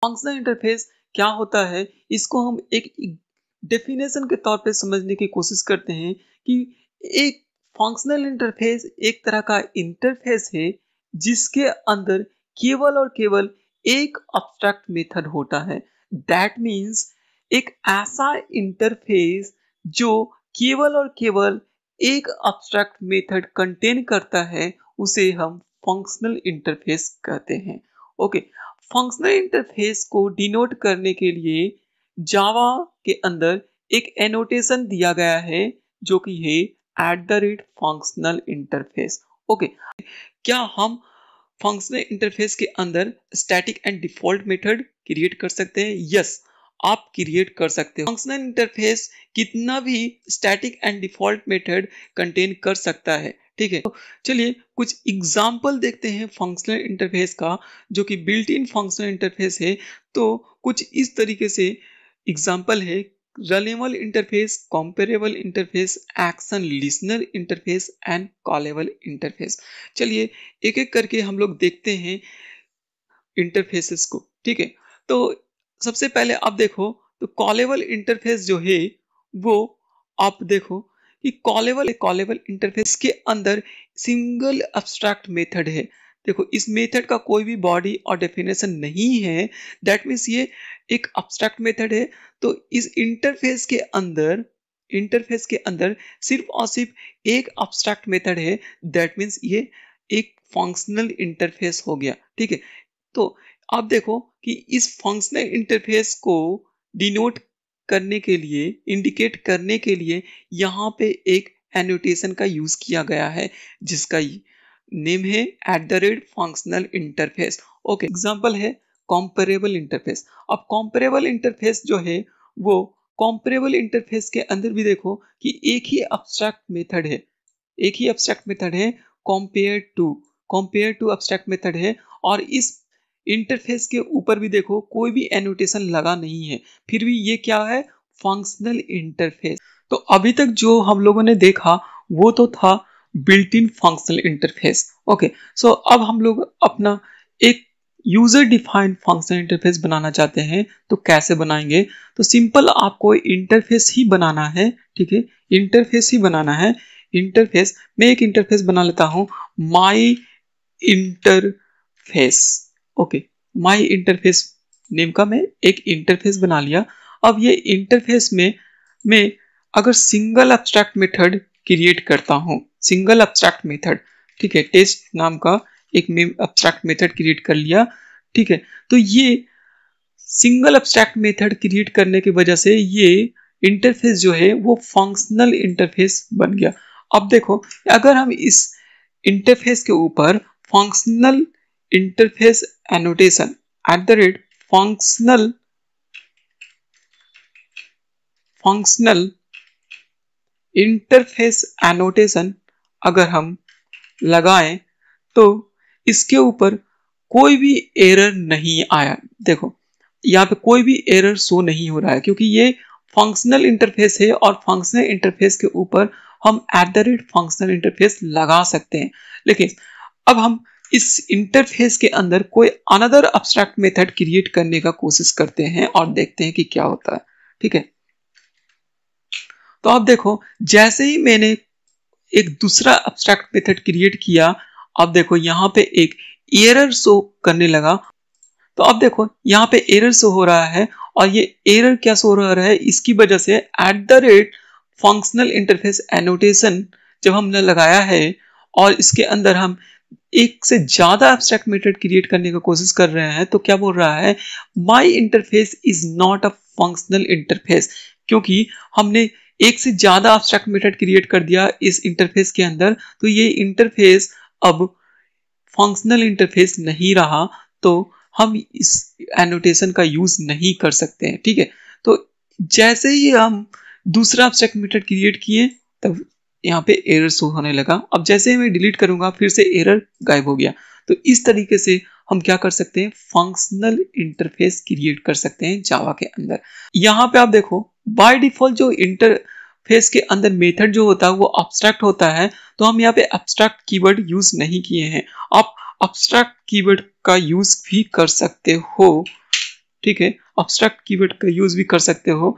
Functional interface क्या होता है, इसको हम एक डेफिनेशन के तौर पे समझने की कोशिश करते हैं कि एक फंक्शनल इंटरफेस एक तरह का इंटरफेस है जिसके अंदर केवल और केवल एक अब्स्ट्रैक्ट मेथड होता है। दैट मीन्स एक ऐसा इंटरफेस जो केवल और केवल एक अब्स्ट्रैक्ट मेथड कंटेन करता है, उसे हम फंक्शनल इंटरफेस कहते हैं। ओके, फंक्शनल इंटरफेस को डिनोट करने के लिए जावा के अंदर एक एनोटेशन दिया गया है जो कि है @फंक्शनल इंटरफेस। ओके, क्या हम फंक्शनल इंटरफेस के अंदर static and default method create कर सकते हैं? यस, आप क्रिएट कर सकते हो। फंक्शनल इंटरफेस कितना भी static and default method contain कर सकता है, ठीक है। तो चलिए कुछ एग्जांपल देखते हैं फंक्शनल इंटरफेस का, जो कि बिल्ट इन फंक्शनल इंटरफेस है। तो कुछ इस तरीके से एग्जांपल है: runnable interface, comparable interface, action listener interface and callable interface. चलिए एक एक करके हम लोग देखते हैं इंटरफेसेस को, ठीक है। तो सबसे पहले आप देखो तो कॉलेबल इंटरफेस जो है वो आप देखो कि कॉलेबल इंटरफेस के अंदर सिंगल एब्स्ट्रैक्ट मेथड है। देखो इस मेथड का कोई भी बॉडी और डेफिनेशन नहीं है, दैट मीन्स ये एक एब्स्ट्रैक्ट मेथड है। तो इस इंटरफेस के अंदर सिर्फ और सिर्फ एक एब्स्ट्रैक्ट मेथड है, दैट मीन्स ये एक फंक्शनल इंटरफेस हो गया, ठीक है। तो आप देखो कि इस फंक्शनल इंटरफेस को डिनोट करने के लिए, इंडिकेट करने के लिए यहाँ पे एक एनोटेशन का यूज किया गया है जिसका नेम है @फंक्शनल इंटरफेस। ओके, एग्जांपल है कंपेरेबल इंटरफेस। अब कंपेरेबल इंटरफेस जो है वो कंपेरेबल इंटरफेस के अंदर भी देखो कि एक ही एब्स्ट्रैक्ट मेथड है, कंपेयर टू एब्स्ट्रैक्ट मेथड है। और इस इंटरफेस के ऊपर भी देखो कोई भी एनोटेशन लगा नहीं है, फिर भी ये क्या है? Functional interface. तो अभी तक जो हम लोगों ने देखा वो तो था built in functional interface. Okay, so अब हम लोग अपना एक यूजर डिफाइंड फंक्शनल इंटरफेस बनाना चाहते हैं, तो कैसे बनाएंगे? तो सिंपल आपको इंटरफेस ही बनाना है, ठीक है, इंटरफेस ही बनाना है। इंटरफेस, मैं एक इंटरफेस बना लेता हूं, माई इंटरफेस। ओके, माई इंटरफेस नेम का मैं एक इंटरफेस बना लिया। अब ये इंटरफेस में मैं अगर सिंगल एब्स्ट्रैक्ट मेथड क्रिएट करता हूं, सिंगल एब्स्ट्रैक्ट मेथड, ठीक है, टेस्ट नाम का एक एब्स्ट्रैक्ट मेथड क्रिएट कर लिया, ठीक है। तो ये सिंगल एब्स्ट्रैक्ट मेथड क्रिएट करने की वजह से ये इंटरफेस जो है वो फंक्शनल इंटरफेस बन गया। अब देखो अगर हम इस इंटरफेस के ऊपर functional interface annotation functional interface annotation अगर हम लगाएं तो इसके ऊपर कोई भी एरर नहीं आया। देखो यहाँ पे कोई भी एरर शो नहीं हो रहा है क्योंकि ये फंक्शनल इंटरफेस है और फंक्शनल इंटरफेस के ऊपर हम @फंक्शनल इंटरफेस लगा सकते हैं। लेकिन अब हम इस इंटरफेस के अंदर कोई अनदर एब्स्ट्रैक्ट मेथड क्रिएट करने का कोशिश करते हैं और देखते हैं कि क्या होता है, ठीक है। तो अब देखो जैसे ही मैंने एक दूसरा एब्स्ट्रैक्ट मेथड क्रिएट किया, अब देखो यहाँ पे एक एरर शो करने लगा। तो अब देखो यहाँ पे एरर शो हो रहा है और ये एरर क्या शो हो रहा है? इसकी वजह से फंक्शनल इंटरफेस एनोटेशन जब हमने लगाया है और इसके अंदर हम एक से ज्यादा एब्स्ट्रैक्ट मेथड क्रिएट करने की कोशिश कर रहे हैं, तो क्या बोल रहा है? My interface is not a functional interface. क्योंकि हमने एक से ज्यादा एब्स्ट्रैक्ट मेथड क्रिएट कर दिया इस इंटरफेस के अंदर, तो ये इंटरफेस अब फंक्शनल इंटरफेस नहीं रहा, तो हम इस एनोटेशन का यूज नहीं कर सकते हैं, ठीक है। तो जैसे ही हम दूसरा एब्स्ट्रैक्ट मेथड क्रिएट किए तब यहाँ पे एरर शो होने लगा। अब जैसे ही मैं डिलीट करूंगा फिर से एरर गायब हो गया। तो इस तरीके से हम क्या कर सकते हैं? फंक्शनल इंटरफेस क्रिएट कर सकते हैं जावा के अंदर। यहाँ पे आप देखो बाय डिफॉल्ट जो इंटरफेस के अंदर मेथड जो होता है वो एब्स्ट्रैक्ट होता है, तो हम यहाँ पे एब्स्ट्रैक्ट कीवर्ड यूज नहीं किए हैं। आप एब्स्ट्रैक्ट कीवर्ड का यूज भी कर सकते हो, ठीक है, abstract कीवर्ड का यूज भी कर सकते हो